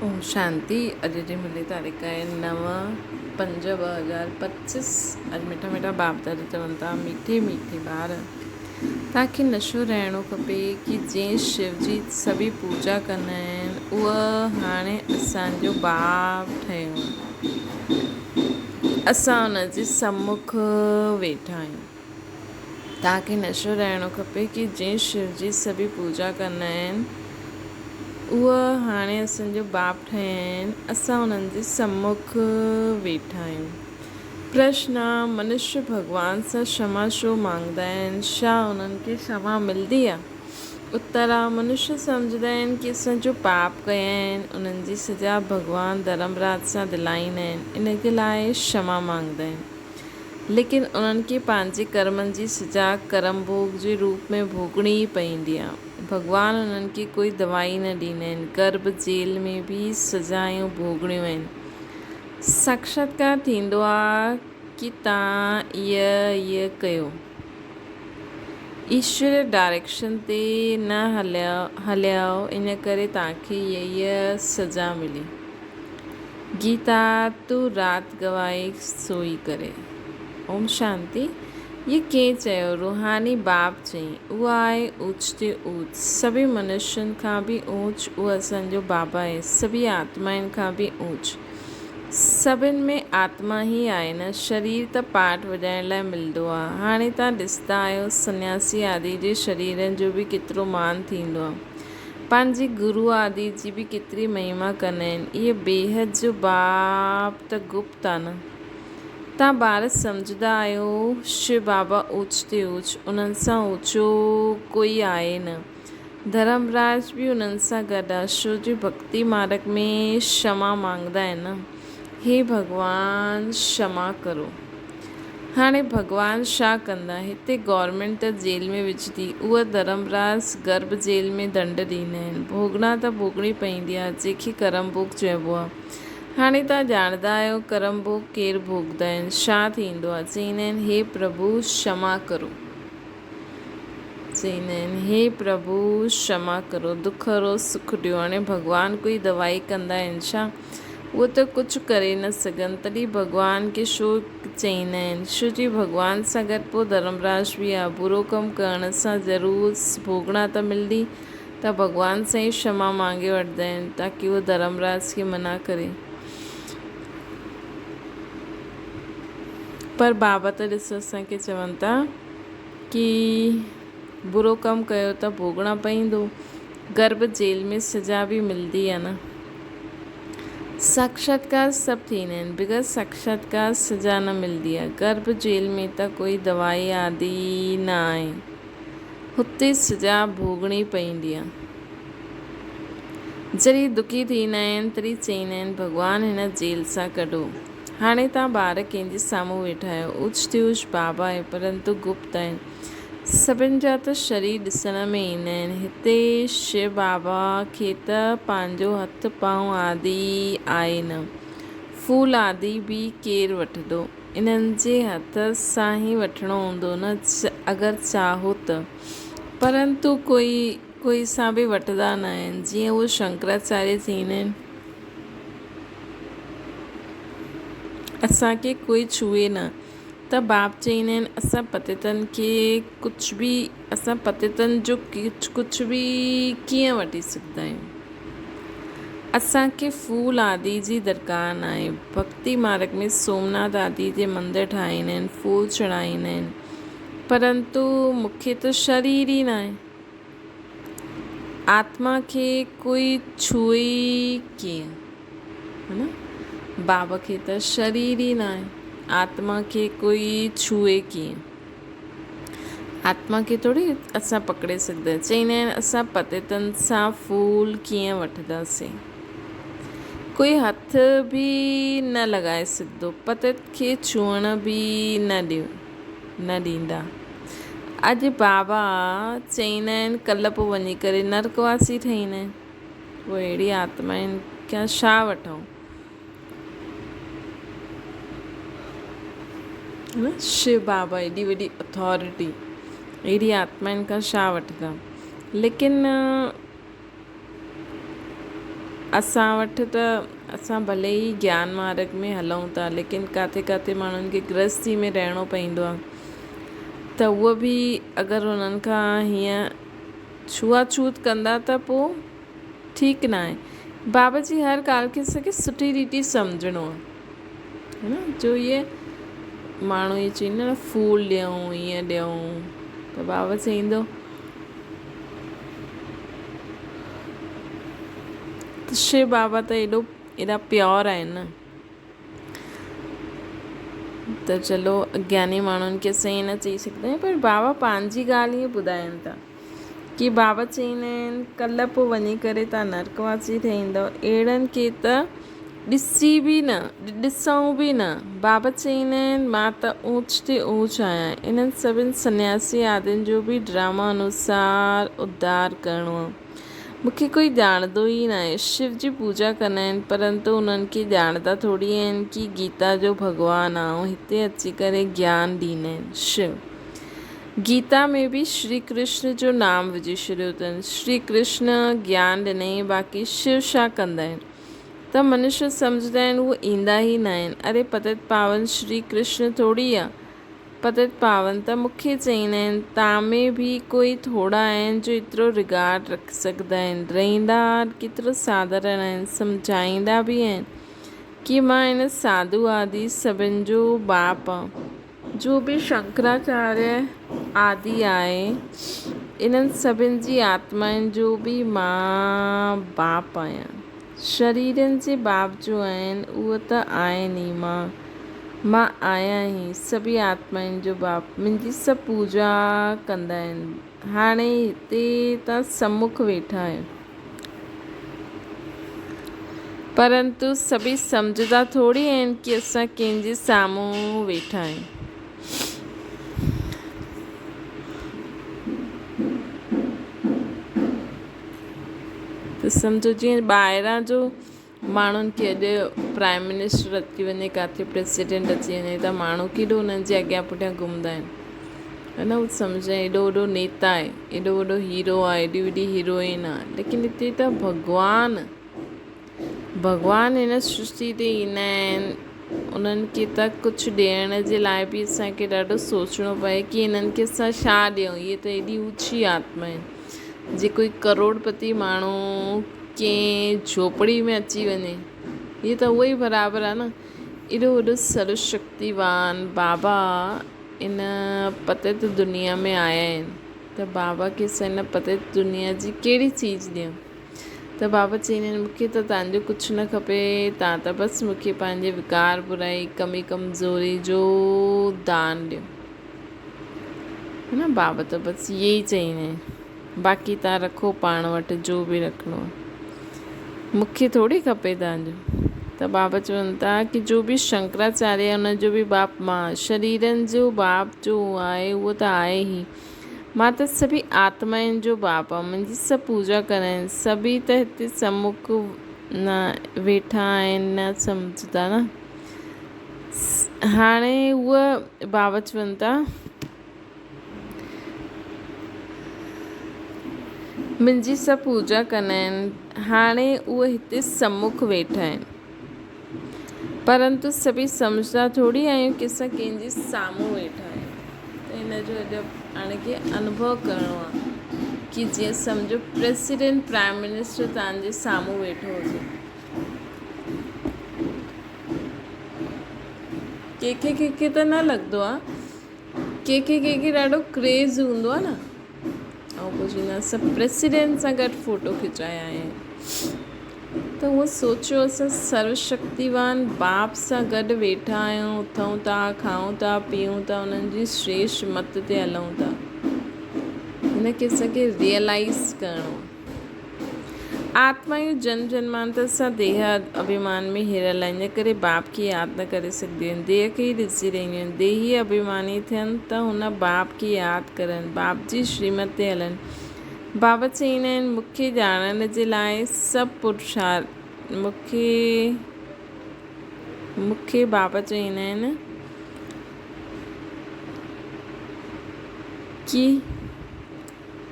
ओम शांति। अॼु जी मिली तारीख़ आहे 9/5/2025। अॼु मिठा मिठा बाप दादा चवनि था मीठे मीठे ॿार तव्हांखे नशो रहणो खपे कि जंहिं शिव जी सभी पूजा कंदा आहिनि उहा हाणे असांजो बाप ठहियो आहे। असां उन जे सम्मुख वेठा आहियूं। तव्हांखे नशो रहणो खपे कि जंहिं शिव जी सभी पूजा कंदा आहिनि उहा हाणे असांजो बाप ठहिया आहिनि। असां उन्हनि जे सम्मुख वेठा आहियूं। प्रश्न: मनुष्य भॻवान सां क्षमा छो मांगदा आहिनि? छा उन्हनि खे क्षमा मिलंदी आहे? उत्तर आहे: मनुष्य सम्झंदा आहिनि कि असां जो पाप कया आहिनि उन्हनि जी सजा भॻवान धर्मराज सां दिलाईंदा आहिनि, इन जे लाइ क्षमा मांगदा आहिनि। लेकिन उन्हनि खे पंहिंजे कर्मनि जी सजा कर्म भोग जे रूप में भोगणी पवंदी आहे। भॻवान उन्हनि खे कोई दवाई न ॾींदा आहिनि। गर्भ जेल में भी सजायूं भोगणियूं आहिनि। साक्षात्कार थींदो आहे कि तव्हां इहा कयो। ईश्वर डायरेक्शन ते न हलियो इन करे तव्हांखे इहा सजा मिली। गीता: तूं राति गवाए सोई करे। ओम शांति। ये कंहिं चयो? रूहानी बाप चई। उहा आहे ऊच ते ऊच, सभी मनुष्यनि खां बि ऊच उहा असांजो बाबा आहे। सभी आत्माउनि खां बि ऊच। सभिनि में आत्मा ई आहे न। शरीर त पाठ वॼाइण लाइ मिलंदो आहे। हाणे तव्हां ॾिसंदा आहियो सन्यासी आदि जे शरीरनि जो बि केतिरो मान थींदो आहे। पंहिंजे गुरू आदि जी बि केतिरी महिमा कंदा आहिनि। इहे बेहद जो बाप त गुप्त आहे न। तव्हां ॿार सम्झंदा आहियो शिव बाबा ऊच ते ऊच, उन्हनि सां ऊचो कोई आहे न। धर्मराज बि उन्हनि सां गॾु आहे, छो जो भक्ति मार्ग में क्षमा मांगदा आहिनि न। हे भॻवान क्षमा करो। हाणे भॻवान छा कंदा? हिते गवर्नमेंट त जेल में विझंदी, उहा धर्मराज गर्भ जेल में दंड ॾींदा आहिनि। भोगना त भोगणी पवंदी आहे, जंहिंखे कर्म भोग चइबो आहे। हाणे तव्हां ॼाणंदा आहियो कर्म भोग केरु भोगदा आहिनि, छा थींदो आहे? चवंदा आहिनि हे प्रभु क्षमा करो। चवंदा आहिनि हे प्रभु क्षमा करो, दुख रो सुख ॾियो। हाणे भॻवान कोई दवाई कंदा आहिनि छा? उहो त कुझु करे न सघनि, तॾहिं भॻवान खे छो चवंदा आहिनि? छो जो भॻवान सां गॾु पोइ धर्मराज बि आहे। बुरो कमु करण सां ज़रूरु भोगना त मिलंदी, त भॻवान सां ई क्षमा मांगे वठंदा आहिनि ताकी उहो धर्मराज खे मना करे। पर बाबा त ॾिसो असांखे चवनि था कि बुरो कमु कयो त भोगणा पवंदो। गर्भ जेल में सजा बि मिलंदी आहे न। साक्षात्कार सभु थींदा आहिनि, बग़ैर साक्षात्कार सजा न मिलंदी आहे। गर्भ जेल में त कोई दवाई आदि न आहे, हुते सजा भोगणी पवंदी आहे। जॾहिं दुखी थींदा आहिनि तॾहिं चवंदा आहिनि भॻवान हिन जेल सां कढो। हाणे तव्हां ॿार कंहिंजे साम्हूं वेठा आहियो। ऊच ते ऊच बाबा आहे परंतु गुप्त आहिनि। सभिनि जा त शरीर ॾिसण में ईंदा आहिनि। हिते शिव बाबा खे त पंहिंजो हथ पांव आदि आहे न। फूल आदि बि केरु वठंदो? इन्हनि जे हथ सां ई वठिणो हूंदो न अगरि चाहो त। परंतु कोई सां बि वठंदा न आहिनि। जीअं उहे शंकराचार्य चवंदा आहिनि असांखे कोई छुए न, त बाप चवंदा आहिनि असां पतितनि खे असां पतितनि जो कुझु बि कीअं वठी सघंदा आहियूं? असांखे फूल आदि जी दरकार न आहे। भक्ति मार्ग में सोमनाथ आदि जे मंदर ठाहींदा आहिनि, फूल चढ़ाईंदा आहिनि, परंतु मूंखे त शरीर ई न आहे। आत्मा खे कोई छुए कीअं, है न? बाबा खे त शरीर ई न आहे, आत्मा खे कोई छुए कीअं? आत्मा खे थोरी असां पकड़े सघंदा आहियूं। चवंदा आहिनि असां पतितनि सां फूल कीअं वठंदासीं? कोई हथ बि न लॻाए सघंदो, पतित खे छुअण बि न ॾींदा। अॼु बाबा चवंदा आहिनि कल्ह पोइ वञी करे नरकवासी ठहींदा आहिनि। पोइ अहिड़ी आत्माउनि खां छा वठूं? शिव बाबा एॾी वॾी अथॉरिटी, अहिड़ी आत्माउनि खां छा वठंदा? लेकिन असां वटि त असां भले ई ज्ञान मार्ग में हलूं था, लेकिन किथे किथे माण्हुनि खे गृहस्थी में रहणो पवंदो आहे, त उहो बि अगरि उन्हनि खां हीअं छुआछूत कंदा त पोइ ठीकु न आहे। बाबा जी हर ॻाल्हि खे असांखे सुठी रीति सम्झणो आहे न। जो इहे माण्हू इहे चवंदा न फूल ॾियूं ईअं ॾियूं, त बाबा चईंदो त शिव बाबा त एॾा प्योर आहिनि न। त चलो अज्ञानी माण्हुनि खे असां ईअं न चई सघंदा आहियूं, पर बाबा पंहिंजी ॻाल्हि ईअं ॿुधाइनि था कि बाबा चईंदा आहिनि कल्ह पोइ वञी करे तव्हां नरकवासी ठहींदव, अहिड़नि खे त ॾिसूं बि न। बाबा चईंदा आहिनि मां त ऊंच ते ऊंच आहियां, इन्हनि सभिनि सन्यासी आदियुनि जो बि ड्रामा अनुसार उद्धार करिणो आहे। मूंखे कोई ॼाणंदो ई न आहे। शिव जी पूजा कंदा आहिनि, परंतु उन्हनि खे ॼाणंदा थोरी आहिनि कि गीता जो भॻवानु आहे ऐं हिते अची करे ज्ञान ॾींदा आहिनि। शिव गीता में बि श्री कृष्ण जो नाम विझी छॾियो अथनि। श्री कृष्ण ज्ञान ॾिनई, बाक़ी शिव छा कंदा आहिनि त मनुष्य सम्झंदा आहिनि उहे ईंदा ई न आहिनि। अरे पतित पावन श्री कृष्ण थोरी आहे, पतित पावन त मूंखे चईंदा आहिनि। तव्हां में बि कोई थोरा आहिनि जो एतिरो रिगार्ड रखी सघंदा आहिनि, रहंदा केतिरो साधारण आहिनि, सम्झाईंदा बि आहिनि कि मां इन साधु आदि सभिनि जो बाप आहे। जो बि शंकराचार्य आदि आहे, इन्हनि सभिनि जी आत्माउनि जो बि मां बाप आहियां। शरीरनि जे बाप जो आहिनि उहो त आहिनि ई, मां आहियां ई सभी आत्माउनि जो बाप। मुंहिंजी सभु पूजा कंदा आहिनि। हाणे हिते तव्हां सम्मुख वेठा आहियो, परंतु सभी सम्झंदा थोरी आहिनि कि असां कंहिंजे साम्हूं वेठा आहियूं। त सम्झो जीअं ॿाहिरां जो माण्हुनि खे अॼु प्राइम मिनिस्टर अची वञे, किथे प्रेसिडेंट अची वञे, त माण्हू केॾो उन्हनि जे अॻियां पुठियां घुमंदा आहिनि, है न। उहो सम्झ एॾो वॾो नेता आहे, एॾो वॾो हीरो आहे, एॾी वॾी हीरोइन आहे, लेकिन हिते त भॻवान हिन सृष्टि ते ईंदा आहिनि। उन्हनि खे त कुझु ॾियण जे लाइ बि असांखे ॾाढो सोचणो पए कि हिननि खे असां छा ॾियूं। इहे त एॾी ऊची आत्मा आहिनि। जे कोई करोड़पति माण्हू कंहिं झोपड़ी में अची वञे, इहे त उहो ई बराबरि आहे न। एॾो वॾो सर्वशक्तिवान बाबा इन पतित दुनिया में आया आहिनि, त बाबा खे असां इन पतित दुनिया जी कहिड़ी चीज़ ॾियूं। त बाबा चईंदा आहिनि मूंखे त तव्हांजो कुझु न खपे, तव्हां त बसि मूंखे पंहिंजे विकार बुराई कमी कमज़ोरी जो दान ॾियो, है न। बाबा त बसि इहे ई चईंदा आहिनि, बाक़ी तव्हां रखो पाण वटि जो बि रखिणो आहे, मूंखे थोरी खपे तव्हांजो। त बाबा चवनि था कि जो बि शंकराचार्य आहे उनजो बि बाप मां, शरीरनि जो बाप जो आहे उहो त आहे ई, मां त सभी आत्माउनि जो बाप आहे। मुंहिंजी सभु पूजा कंदा आहिनि, सभी त हिते सम्मुख न वेठा आहिनि, न सम्झंदा न। हाणे उहा बाबा चवनि था मुंहिंजी सभु पूजा कंदा आहिनि, हाणे उहे हिते सम्मुख वेठा आहिनि, परंतु सभी सम्झंदा थोरी आहियूं कि असां कंहिंजे साम्हूं वेठा आहियूं। त हिन जो अॼु पाण खे अनुभव करिणो आहे कि जीअं सम्झो प्रेसिडेंट प्राइम मिनिस्टर तव्हांजे साम्हूं वेठो हुजे, कंहिंखे त न लॻंदो आहे, कंहिंखे ॾाढो क्रेज़ हूंदो आहे न, ऐं पोइ चवंदा सभु प्रेसिडेंट सां गॾु फ़ोटो खिचाया आहिनि। त उहो सोचियो असां सर्वशक्तिवान बाप सां गॾु वेठा आहियूं, उथूं था, खाऊं था, पीऊं था, उन्हनि जी श्रेष्ठ मत ते हलूं था। हिनखे असांखे रियलाइज़ करिणो। आत्मायूं जन्म जन्मांतर सां देह अभिमान में हिरियल आहिनि, इन करे बाप खे यादि न करे सघंदियूं आहिनि, देह खे ई ॾिसी रहंदियूं आहिनि। देही अभिमानी थियनि त हुन बाप खे यादि करनि, बाप जी श्रीमत ते हलनि। बाबा चईंदा आहिनि मूंखे ॼाणण जे लाइ सभु पुरुषार्थ मूंखे बाबा चईंदा आहिनि कि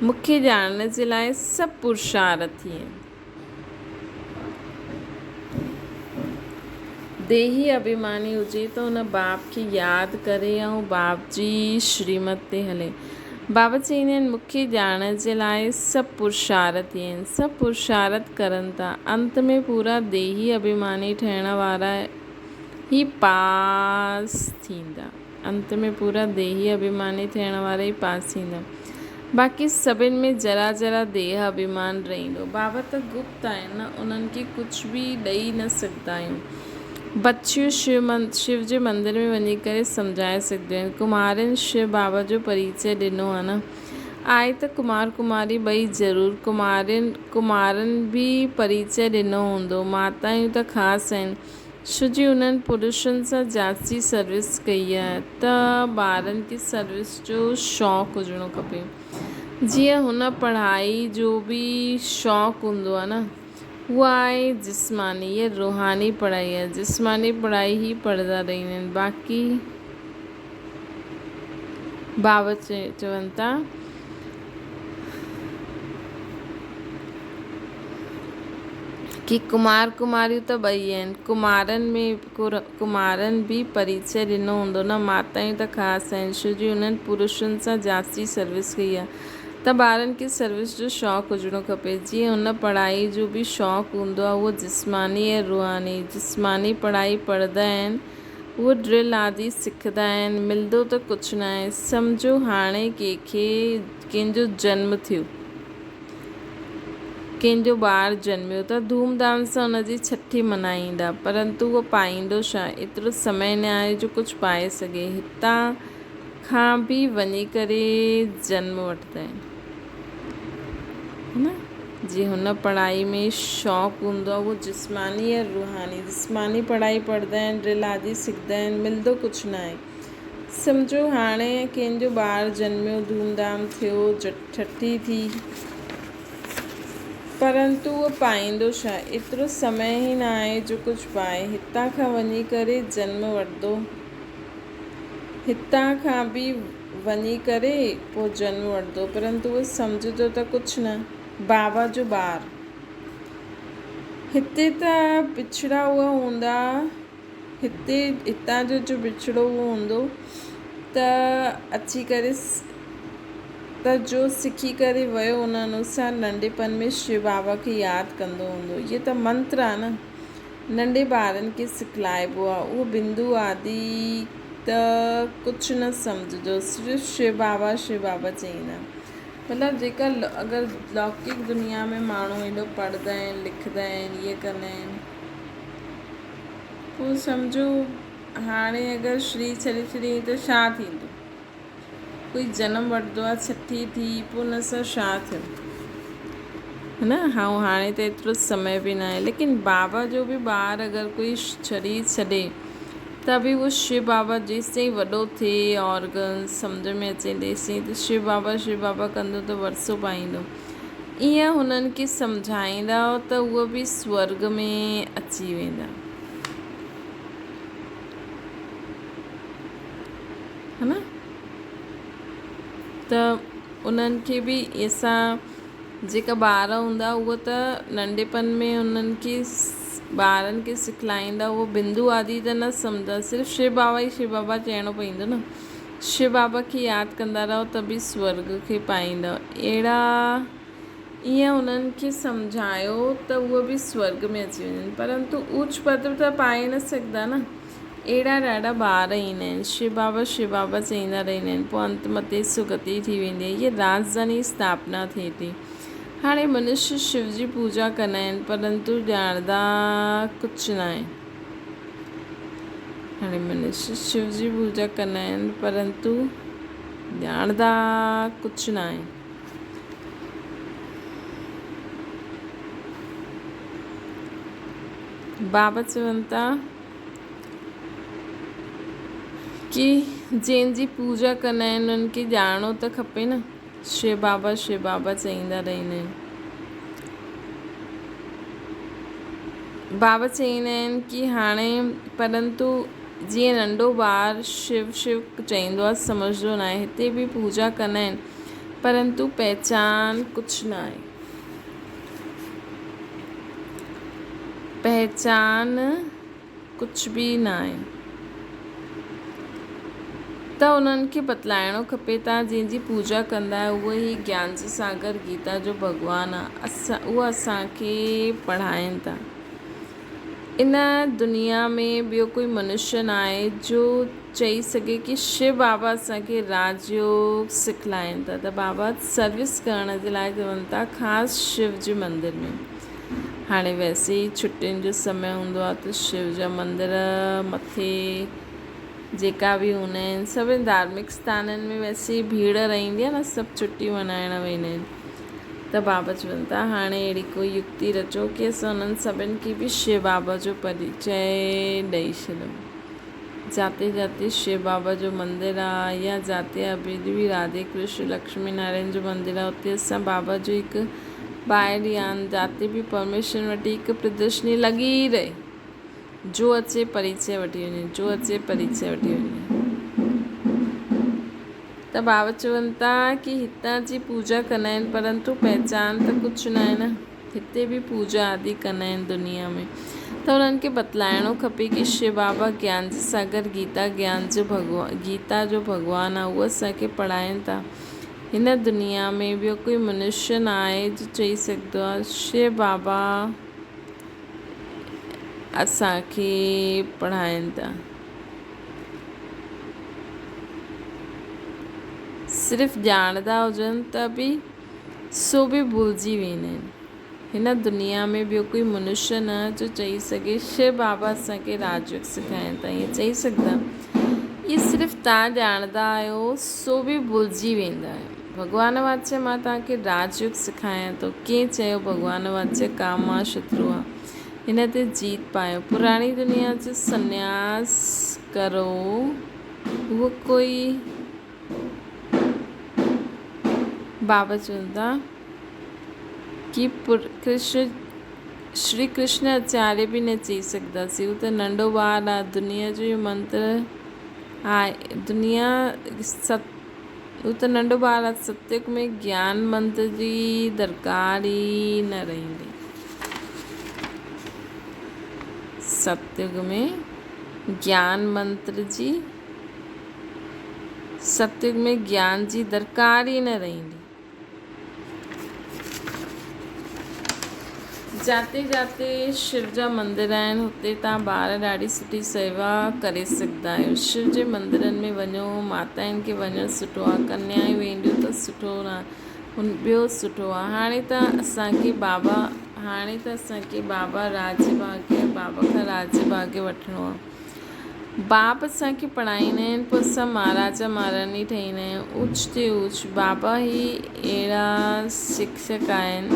मूंखे ॼाणण जे लाइ सभु पुरुषार्थ आहिनि। देही अभिमानी हुजे त हुन बाप खे यादि करे ऐं बाप जी श्रीमत ते हले। बाबा चवंदा आहिनि मूंखे ॼाण जे लाइ सभु पुरुषार्थ ई आहिनि, सभु पुरुषार्थ करनि था, अंत में पूरा देही अभिमानी ठहिण वारा ही पास थींदा। अंत में पूरा देही अभिमानी थियण वारा ई पास थींदा। बाक़ी सभिनि में जरा जरा देह अभिमान रहंदो। बाबा त गुप्त आहिनि न, उन्हनि खे कुझु बि ॾेई न सघंदा आहियूं। बच्चियूं शिव जे मंदर में वञी करे सम्झाए सघंदियूं आहिनि। कुमारनि शिव बाबा जो परिचय ॾिनो आहे न, आहे त कुमार कुमारी ॿई ज़रूरु। कुमारनि बि परिचय ॾिनो हूंदो। माताऊं त ख़ासि आहिनि, छो जी उन्हनि पुरुषनि सां जास्ती सर्विस कई आहे, त ॿारनि खे सर्विस जो शौक़ु हुजिणो खपे। जीअं हुन पढ़ाई जो बि शौक़ु हूंदो आहे न, उहा आहे जिस्मानी, इहा रूहानी पढ़ाई आहे। जिस्मानी पढ़ाई ई पढ़ंदा रहंदा आहिनि। बाक़ी बाबा चवनि था कि कुमार कुमारियूं त ॿई आहिनि। कुमारनि बि परिचय ॾिनो हूंदो न, माताऊं त ख़ासि आहिनि, छो जी उन्हनि पुरुषनि सां जास्ती सर्विस कई आहे, त ॿारनि खे सर्विस जो शौक़ु हुजिणो खपे। जीअं हुन पढ़ाई जो बि शौक़ु हूंदो आहे, उहो जिस्मानी ऐं रूहानी। जिस्मानी पढ़ाई पढ़ंदा आहिनि, उहो ड्रिल आदि सिखंदा आहिनि, मिलंदो त कुझु न आहे। सम्झो हाणे कंहिंजो जनमु थियो, कंहिंजो ॿारु ॼमियो त धूमधाम सां हुनजी छठी मल्हाईंदा, परंतु उहो पाईंदो छा? एतिरो समय न आहे जो कुझु पाए सघे। हितां खां बि वञी करे जनमु वठंदा आहिनि, है न। जीअं हुन पढ़ाई में शौक़ु हूंदो आहे, उहो जिस्मानी ऐं रूहानी। जिस्मानी पढ़ाई पढ़ंदा आहिनि, ड्रिल आदि सिखंदा आहिनि, मिलंदो कुझु न आहे। सम्झो हाणे कंहिंजो ॿारु ॼमियो, धूमधाम थियो, छठी थी, परंतु उहो पाईंदो छा? एतिरो समय ई न आहे जो कुझु पाए। हितां खां वञी करे जनमु वठंदो, हितां खां बि वञी करे पोइ जनमु वठंदो, परंतु उहो सम्झंदो त कुझु न। बाबा जो ॿारु हिते त पिछड़ा उहा हूंदा, हितां जो पिछड़ो उहो हूंदो त अची करे त जो सिखी करे वियो उन अनुसार नंढेपन में शिव बाबा खे यादि कंदो हूंदो। इहे त मंत्र आहे न, नंढे ॿारनि खे सिखलाइबो आहे। उहो बिंदु आदि त कुझु न सम्झंदो, सिर्फ़ु शिव बाबा चईंदा। मतिलबु जेका अगरि लौकिक दुनिया में माण्हू एॾो पढ़ंदा आहिनि, लिखंदा आहिनि, इहे कंदा आहिनि, पोइ सम्झो हाणे अगरि श्री छॾे त छा थींदो? कोई जनमु वठंदो आहे, छठी थी, पोइ हुन सां छा थियो, है न। हाणे त एतिरो समय बि न आहे, लेकिन बाबा जो बि ॿारु अगरि कोई शरीर छॾे त बि उहो शिव बाबा जेसिताईं वॾो थिए, ऑर्गन सम्झ में अचे, तेसिताईं त शिव बाबा कंदो त वरसो पाईंदो। ईअं हुननि खे सम्झाईंदा त उहो बि स्वर्ग में अची वेंदा, है न। त उन्हनि खे बि असां जेका ॿार हूंदा, उहो त नंढेपन में उन्हनि खे ॿारनि खे सिखलाईंदा, उहो बिंदु आदि त न सम्झंदा, सिर्फ़ु शिव बाबा चइणो पवंदो न। शिव बाबा खे यादि कंदा रहो त बि स्वर्ग खे पाईंदा। ईअं उन्हनि खे सम्झायो त उहो बि स्वर्ग में अची वञनि, परंतु ऊच पद त पाए न सघंदा न। अहिड़ा ॾाढा ॿार ईंदा आहिनि, शिव बाबा चईंदा रहंदा आहिनि, पोइ अंत मते सुगति थी वेंदी आहे। हीअ राजधानी स्थापना थिए थी। हाणे मनुष्य शिव जी पूजा कंदा आहिनि, परंतु ॼाणंदा कुझु न आहे। हाणे मनुष्य शिव जी पूजा कंदा आहिनि, परंतु ॼाणंदा कुझु न आहे। बाबा चवनि था कि जंहिंजी पूजा कंदा आहिनि उन्हनि खे ॼाणणो त खपे न। शिव बाबा चईंदा रहंदा आहिनि। बाबा चईंदा आहिनि कि हाणे परंतु जीअं नंढो ॿारु शिव चईंदो आहे, सम्झंदो न आहे। हिते बि पूजा कंदा आहिनि, परंतु पहचान कुझु न आहे। कुझु बि न आहे। त उन्हनि खे बतलाइणो खपे तव्हां जंहिंजी पूजा कंदा आहियो उहो ई ज्ञान जो सागर गीता जो भॻवानु आहे। उहा असांखे पढ़ाइनि था। इन दुनिया में ॿियो कोई मनुष्य न आहे जो चई सघे कि शिव बाबा असांखे राजयोग सिखलाइनि था। त बाबा सर्विस करण जे लाइ चवनि था ख़ासि शिव जे मंदिर में। हाणे वैसे ई छुटियुनि जो समय हूंदो आहे त शिव जा मंदिर मथे जेका बि हूंदा आहिनि सभिनी धार्मिक स्थाननि में वैसे ई भीड़ रहंदी आहे न, सभु छुटी मल्हाइण वेंदा आहिनि। त बाबा चवनि था हाणे अहिड़ी कोई युक्ति रचो कि असां उन्हनि सभिनि खे बि शिव बाबा जो परिचय ॾेई छॾूं। जाते जाते शिव बाबा जो मंदिर आहे या जाते अभी बि राधे कृष्ण लक्ष्मी नारायण जो मंदिर आहे, उते असां बाबा जो हिकु ॿाहिरि या जाते बि परमिशन वठी हिकु प्रदर्शनी लॻी रहे, जो अचे परिचय वठी वञे, जो अचे परिचय वठी वञे। त बाबा चवनि था कि हितां जी पूजा कंदा आहिनि परंतु पहचान त कुझु न आहे न, हिते बि पूजा आदि कंदा आहिनि दुनिया में। त उन्हनि खे बतलाइणो खपे कि शिव बाबा ज्ञान जो सागर गीता गीता जो भॻवानु आहे, उहो असांखे पढ़ाइनि था। हिन दुनिया में ॿियो कोई मनुष्य न आहे जो चई सघंदो आहे शिव बाबा असांखे पढ़ाइनि था। सिर्फ़ु ॼाणंदा हुजनि त बि सो बि भुलिजी वेंदा आहिनि। हिन दुनिया में ॿियो कोई मनुष्य न जो चई सघे शिव बाबा असांखे राजयोग सिखाइनि था, ईअं चई सघंदा। इहे सिर्फ़ु तव्हां ॼाणंदा आहियो सो बि भुलिजी वेंदा आहियो। भॻवान वाच्य मां तव्हांखे राजयोग सिखायां थो। कंहिं चयो भॻवान वाच्य काम आहे शत्रु आहे, हिन ते जीत पायो। पुराणी दुनिया जो संन्यास करो, उहो कोई बाबा चवनि था कि श्री कृष्ण आचार्य बि न चई सघंदासीं, हू त नंढो ॿारु आहे। दुनिया जो इहो मंत्र आहे, हू त नंढो ॿारु आहे। सतयुग में ज्ञान मंत्र जी दरकार ई न रहंदी। सतयुग में ज्ञान मंत्र जी सतयुग में ज्ञान जी दरकार ई न रहंदी। जाते जाते शिव जा मंदिर आहिनि हुते तव्हां ॿार ॾाढी सुठी सेवा करे सघंदा आहियो। शिव जे मंदरनि में वञो, माताउनि खे वञणु सुठो आहे, कन्याऊं वेंदियूं त सुठो न, ॿियो सुठो आहे। हाणे त असांखे बाबा राज्य भाग्य, बाबा खां राज्य भाग्य वठिणो आहे। बाप असांखे पढ़ाईंदा आहिनि, पोइ असां महाराजा महारानी ठहींदा आहियूं। ऊच ते ऊच बाबा ई अहिड़ा शिक्षक आहिनि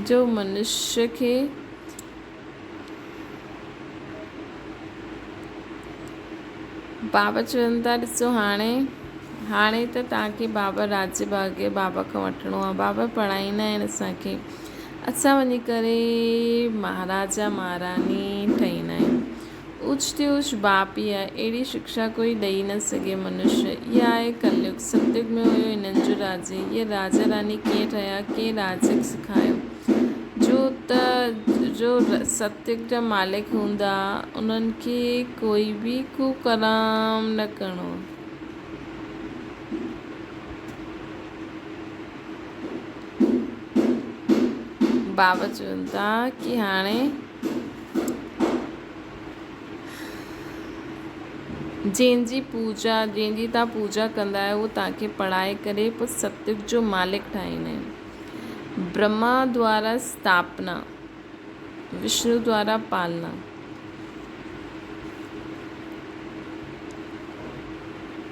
जो मनुष्य खे बाबा चवनि था ॾिसो हाणे त तव्हांखे बाबा राज्य भाग्य बाबा खां वठिणो आहे। बाबा पढ़ाईंदा आहिनि असांखे, असां वञी करे महाराजा महारानी ठहींदा आहियूं। ऊच ते ऊच बाप ई आहे, अहिड़ी शिक्षा कोई ॾेई न सघे मनुष्य। इहा आहे कलयुग। सतयुग में हुयो हिननि जो राज्य। इहे राजा रानी कीअं ठहिया, कंहिं राजयोग सिखायो। जो सतयुग जा मालिक हूंदा उन्हनि खे कोई बि कुकर्म न करिणो। बाबा चवनि था कि हाणे जंहिंजी तव्हां पूजा कंदा आहियो उहो तव्हांखे पढ़ाए करे पोइ सतयुग जो मालिक ठाहींदा आहिनि। ब्रह्मा द्वारा स्थापना, विष्णु द्वारा पालना।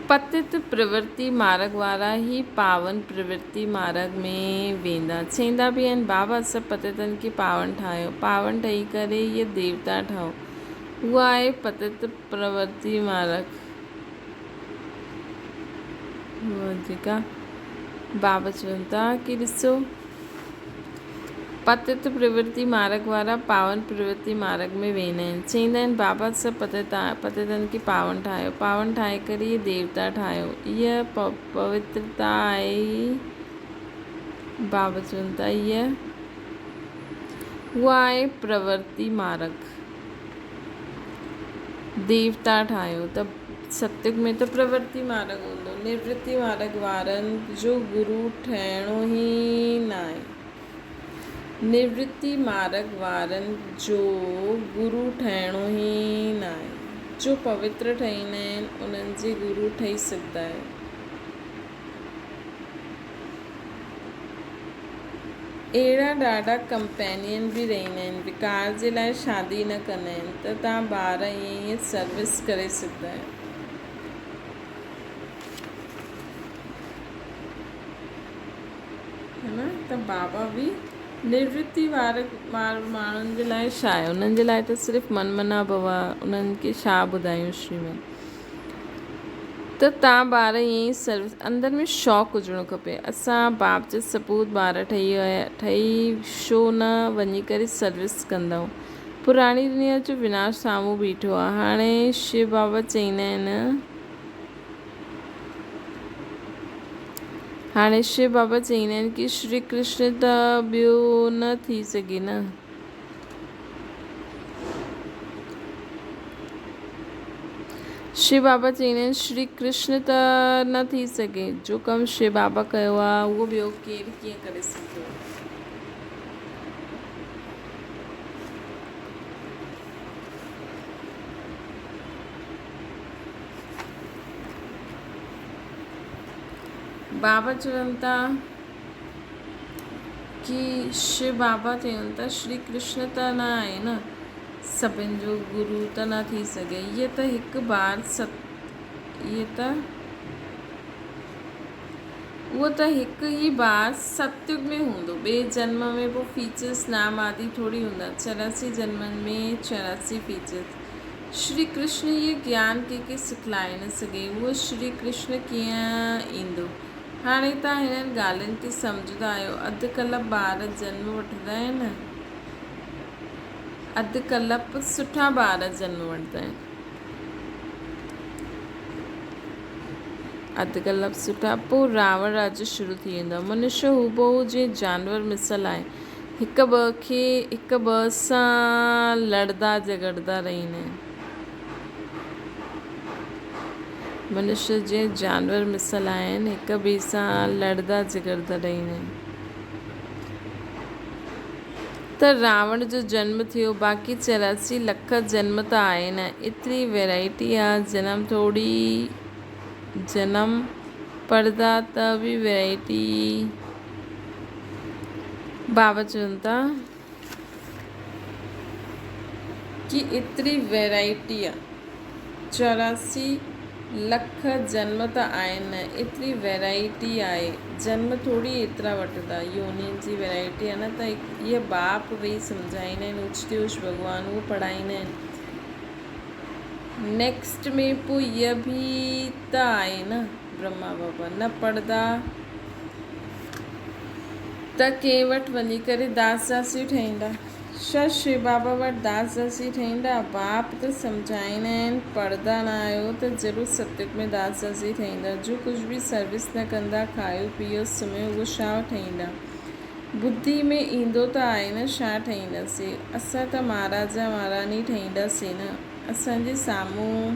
पतित प्रवृत्ति मार्ग वारा ही पावन प्रवृत्ति मार्ग में वेंदा। चवंदा बि आहिनि बाबा असां पतितनि खे पावन ठाहियो, पावन ठही करे इहे देवता ठाहो। उहा आहे पतित प्रवृत्ति मार्ग, जेका बाबा चवनि था कि ॾिसो पतित प्रवृत्ति मार्ग वारा पावन प्रवृत्ति मार्ग में वेंदा आहिनि। चवंदा आहिनि बाबा सभु पतितनि खे पावन ठाहे करे इहे देवता ठाहियो। इहा पवित्रता आहे। बाबा चवनि था उहा आहे प्रवृत्ति मार्ग। देवता ठाहियो त सत्युग में त प्रवृत्ति मार्ग हूंदो। निवृत्ति मार्ग वारनि जो गुरु ठहिणो ई न आहे। निवृत्ति मार्ग वारनि जो गुरु ठहिणो ई न आहे। जो पवित्र ठहींदा आहिनि उन्हनि जे गुरु ठही सघंदा आहियो। अहिड़ा ॾाढा कंपेनियन बि रहंदा आहिनि। विकार जे लाइ शादी न कंदा आहिनि त तव्हां ॿार ईअं सर्विस करे सघंदा आहियो। है न। त बाबा बि निवृत्ति माण्हुनि जे लाइ छा आहे? उन्हनि जे लाइ त सिर्फ़ु मनमना भव आहे। उन्हनि खे छा ॿुधायूं श्रीमन। त तव्हां ॿार ईअं ई सर्विस अंदरि में शौक़ु हुजिणो खपे। असां बाप जे सपूत ॿार ठही छो न वञी करे सर्विस कंदव। पुराणी दुनिया जो विनाश साम्हूं बीठो आहे। हाणे शिव बाबा चवंदा आहिनि कि श्री कृष्ण त ॿियो न थी सघे न। शिव बाबा चवंदा आहिनि श्री कृष्ण त न थी सघे। जो कमु शिव बाबा कयो आहे उहो ॿियो केरु कीअं करे सघंदो। बाबा चवनि था कि शिव बाबा चवनि था श्री कृष्ण त न आहे न। सभिनि जो गुरु त न थी सघे। इहे त हिकु बार उहो त हिकु ई बार सत्युग में हूंदो। ॿिए जन्म में पोइ फीचर्स नाम आदि थोरी हूंदा। 84 जन्मनि में 84 फीचर्स। श्री कृष्ण इहे ज्ञान कंहिंखे सिखलाए न सघे। उहो श्री कृष्ण कीअं ईंदो। हाणे तव्हां हिननि ॻाल्हियुनि खे सम्झंदा आहियो। अधुकल्ह ॿार जनम वठंदा आहिनि। अधुकल्ह सुठा ॿार जनम वठंदा आहिनि। अधुकल्ह सुठा पोइ रावण राज्य शुरू थी वेंदो आहे। मनुष्य हूबहू जीअं जानवर मिसल आहे। हिक ॿ सां लड़दा झगड़दा रहंदा आहिनि। मनुष्य जीअं जानवर मिसल आहिनि। हिक ॿिए सां लड़दा झगड़दा रहंदा आहिनि। त रावण जो जन्म थियो। बाक़ी 84 लख जन्म त आहे न। एतिरी वैरायटी आहे। जन्म पढ़दा त बि वैरायटी। बाबा चवनि था कि एतिरी वैरायटी आहे। 84 लख जन्म त आहिनि। एतिरी वैरायटी आहे। जन्म थोरी एतिरा वठंदा। योनियुनि जी वैरायटी आहे न। त इहे बाप वेही सम्झाईंदा आहिनि। उच भॻवान उहो पढ़ाईंदा आहिनि। नेक्स्ट में पोइ इहा बि त आहे न। ब्रह्मा बाबा न पढ़ंदा त कंहिं वटि वञी करे दास-दासी ठहींदा। छा शिव बाबा वटि दास-दासी ठहींदा? बाप त सम्झाईंदा आहिनि पढ़ंदा न आहियो त ज़रूरु सत्युग में दास-दासी ठहींदा। जो कुझु बि सर्विस न कंदा, खायो पीओ सुम्हियो, उहो छा ठहींदा? बुद्धि में ईंदो त आहे न छा ठहींदासीं। असां त महाराजा महारानी ठहींदासीं न। असांजे साम्हूं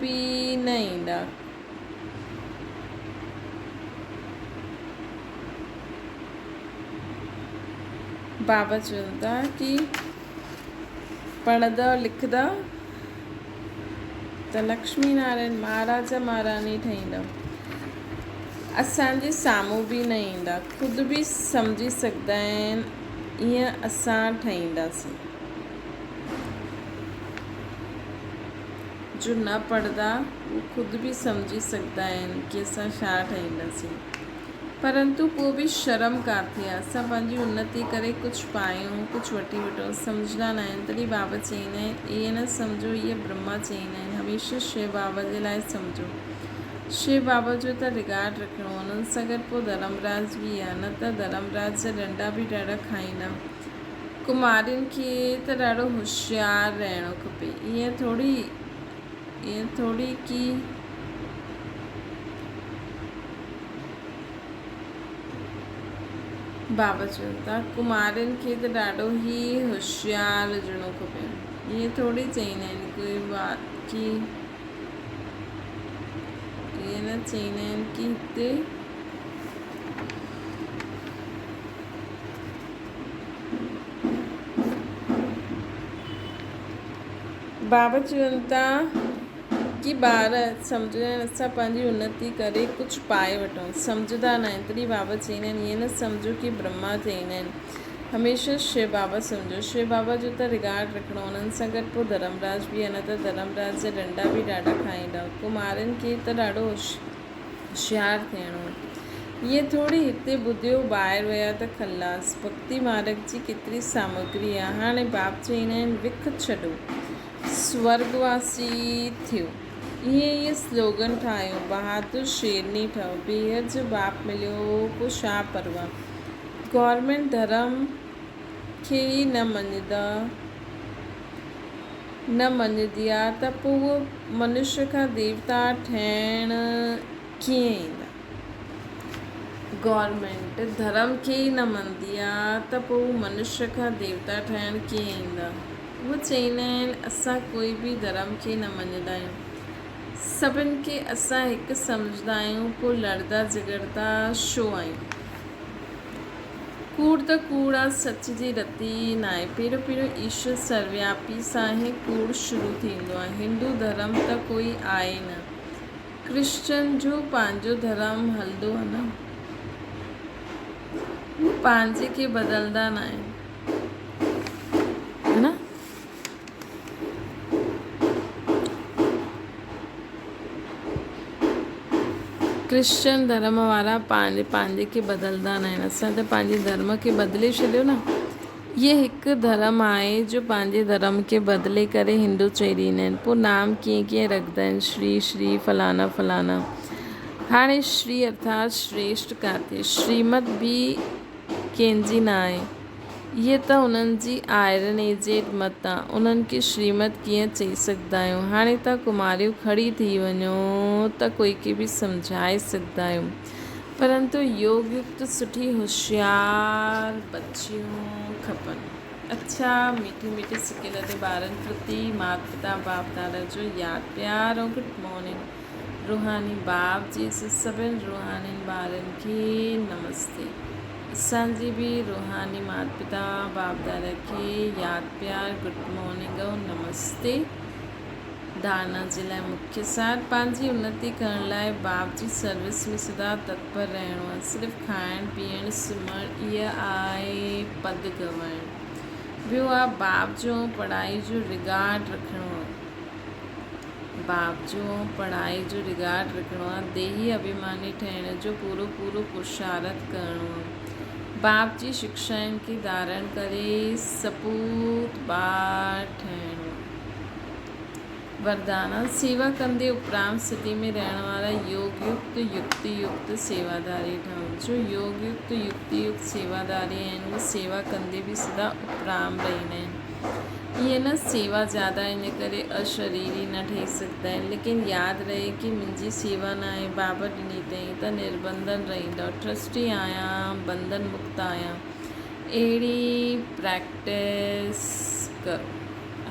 बि न ईंदा। बाबा चवनि था कि पढ़ंदा लिखंदा त लक्ष्मी नारायण महाराजा महारानी ठहींदा। असांजे साम्हूं बि न ईंदा। ख़ुदि बि सम्झी सघंदा आहिनि ईअं असां ठहींदासीं। जो न पढ़ंदा उहो ख़ुदि बि सम्झी सघंदा आहिनि कि असां छा ठहींदासीं। परंतु पोइ बि शर्म किथे आहे। असां पंहिंजी उन्नति करे कुझु पायूं, कुझु वठी वठूं, सम्झंदा न आहिनि। तॾहिं बाबा चवंदा आहिनि इहे न सम्झो। इहे ब्रह्मा चवंदा आहिनि हमेशह शिव बाबा जे लाइ सम्झो। शिव बाबा जो त रिगार्ड रखिणो, उन्हनि सां गॾु पोइ धर्मराज बि आहे, न त धर्मराज जा डंडा बि ॾाढा खाईंदा। कुमारियुनि खे त ॾाढो होशियारु रहणो खपे, ईअं थोड़ी की बाबा चवनि था कुमारियुनि खे त ॾाढो ई होशियारु हुजिणो खपे, ईअं थोड़ी चईंदा आहिनि कोई बात की, ईअं न चईंदा आहिनि की हिते बाबा चवनि था कि ॿार सम्झंदा आहिनि असां पंहिंजी उन्नति करे कुझु पाए वठूं, सम्झंदा न आहिनि, तॾहिं बाबा चईंदा आहिनि ईअं न सम्झो कि ब्रह्मा चईंदा आहिनि, हमेशह शिव बाबा सम्झो। शिव बाबा जो त रिगार्ड रखिणो, उन्हनि सां गॾु पोइ धर्मराज बि आहे, न त धर्मराज जा डंडा बि ॾाढा खाईंदा। कुमारियुनि खे त ॾाढो होशियारु थियणो, ईअं थोड़ी हिते ॿुधियो ॿाहिरि विया त खलास। भक्ति मार्ग जी केतिरी सामग्री आहे। हाणे बाप चईंदा आहिनि विख छॾो, स्वर्गवासी थियो, ईअं स्लोगन ठाहियो, बहादुर शेरनी ठहो, बेहद जो बाप मिलियो पोइ छा परवाह। गवर्नमेंट धर्म खे ई न मञंदी आहे त पोइ उहो मनुष्य खां देवता ठहिण कीअं ईंदा। गवर्नमेंट धर्म खे ई न मञंदी आहे त पोइ मनुष्य खां देवता ठहिण कीअं ईंदा। उहे चईंदा आहिनि असां कोई बि धर्म खे न मञंदा आहियूं, सभिनि खे असां हिकु सम्झंदा आहियूं, पोइ लड़दा झगड़दा छो आहियूं। कूड़ त कूड़ आहे, सच जी रती न आहे। पहिरियों ईश्वर सर्वव्यापी सां ई कूड़ शुरू थींदो आहे। हिंदू धर्म त कोई आहे न, क्रिश्चन जो पंहिंजो धर्म हलंदो आहे न, हू पंहिंजे खे बदलंदा न आहिनि, है न। क्रिश्चन धर्म वारा पंहिंजे खे बदलंदा न आहिनि, असां त पंहिंजे धर्म खे बदिले छॾियो न। इहे हिकु धर्म आहे जो पंहिंजे धर्म खे बदिले करे हिंदू चई ॾींदा आहिनि, पोइ नाम कीअं रखंदा आहिनि, श्री फलाना फलाना। हाणे श्री अर्थात श्रेष्ठ काथे, श्रीमत बि कंहिंजी न आहे, इहे त उन्हनि जी आयरनेजेड मत आहे, उन्हनि खे श्रीमत कीअं चई सघंदा आहियूं। हाणे तव्हां कुमारियूं खड़ी थी वञो त कोई खे बि सम्झाए सघंदा आहियूं, परंतु योग युक्त सुठी होशियार बच्चियूं खपनि। अच्छा मीठी मीठी सिकियल ते ॿारनि प्रति माता पिता बाप दादा जो यादि प्यार ऐं गुड मॉर्निंग। रूहानी बाप जी सभिनि रूहानी ॿारनि खे नमस्ते। असांजी बि रूहानी माता पिता बाप दादा खे यादि प्यार गुड मॉर्निंग ऐं नमस्ते। धारणा जे लाइ मुख्य सार, पंहिंजी उन्नति करण लाइ बाप जी सर्विस में सदा तत्पर रहणो आहे। सिर्फ़ु खाइणु पीअणु सुम्हणु इहा आहे पद गवाइणु। ॿियो आहे बाप जो पढ़ाई जो रिगार्ड रखिणो आहे, बाप जो पढ़ाई जो रिगार्ड रखिणो आहे। देही अभिमानी ठहिण जो पूरो पुरुषार्थ करिणो आहे। बाप जी शिक्षाउनि खे धारण करे सपूत ॿार ठहिणो। वरदाना, सेवा कंदे उपराम स्थिति में रहण वारा योग युक्त युक्ति युक्त सेवादारी ठहूं। जो योग युक्त युक्ति युक्त सेवादारी आहिनि उहे सेवा कंदे बि सदा उपराम रहंदा आहिनि। ईअं न सेवा ज़्यादा इन करे अशरीरी न ठही सघंदा आहिनि, लेकिन यादि रहे कि मुंहिंजी सेवा न आहे, बाबा ॾिनी अथई त निर्बंधन रहंदो। ट्रस्टी आहियां, बंधन मुक्त आहियां, अहिड़ी प्रैक्टिस करो।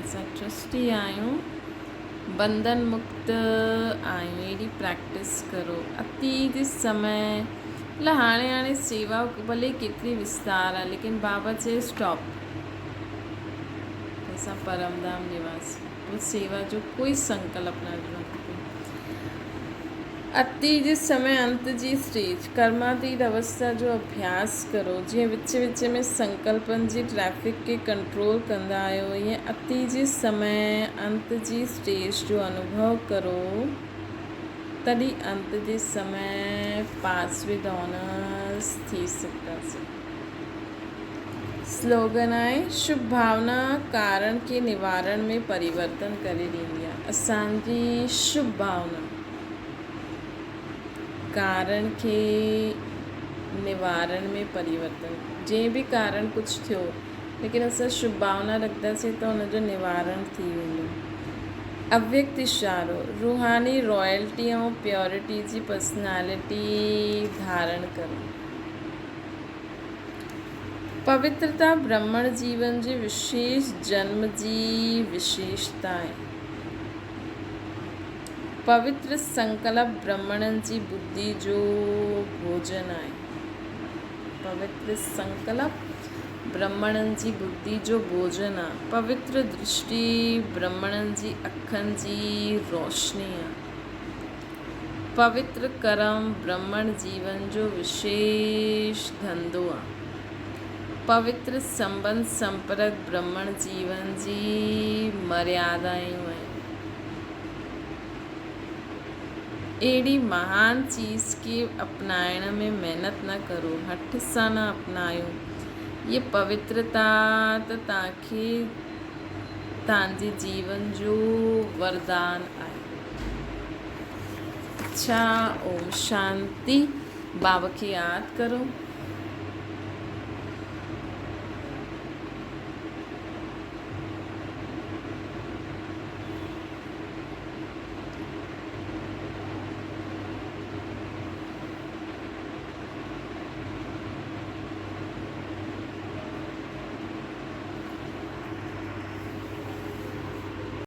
असां ट्रस्टी आहियूं, बंधन मुक्त आहियूं, अहिड़ी प्रैक्टिस करो। अतीत समय हाणे सेवा भले केतिरी विस्तार आहे, लेकिन बाबा चए स्टॉप। असां परमधाम निवासी, पोइ सेवा जो कोई संकल्प न ॾियणो खपे। अति जे समय अंत जी स्टेज, कर्मातीत अवस्था जो अभ्यास करो। जीअं विच में संकल्पनि जी ट्रैफिक खे कंट्रोल कंदा आहियो, ईअं अति जे समय अंत जी स्टेज जो अनुभव करो, तॾहिं अंत जे समय पास विद ऑनर्स थी सघंदासीं। स्लोगन आहे शुभ भावना कारण के निवारण में परिवर्तन करे ॾींदी आहे। असांजी शुभ भावना कारण खे निवारण में परिवर्तन। जंहिं बि कारण कुझु थियो लेकिन असां शुभ भावना रखंदासीं त हुनजो निवारण थी वेंदो। अव्यक्त इशारो रूहानी रॉयल्टी ऐं प्योरिटी जी पर्सनैलिटी धारण करो। पवित्रता ब्राह्मण जीवन जे विशेष जन्म जी विशेषता आहे। पवित्र संकल्प ब्राह्मणनि जी बुद्धि जो भोजन आहे। पवित्र संकल्प ब्राह्मणनि जी बुद्धि जो भोजन आहे। पवित्र दृष्टि ब्राह्मणनि जी अखनि जी रोशनी आहे। पवित्र कर्म ब्राह्मण जीवन जो विशेष धंधो आहे। पवित्र संबंध संपर्क ब्राह्मण जीवन जी मर्यादायूं आहिनि। अहिड़ी महान चीज़ खे अपनाइण में महिनत न करो, हठ सां न अपनायो। ये पवित्रता त तव्हांखे तव्हांजे जीवन जो वरदान आहे। अच्छा, ओम शांति। बाबा खे यादि करो।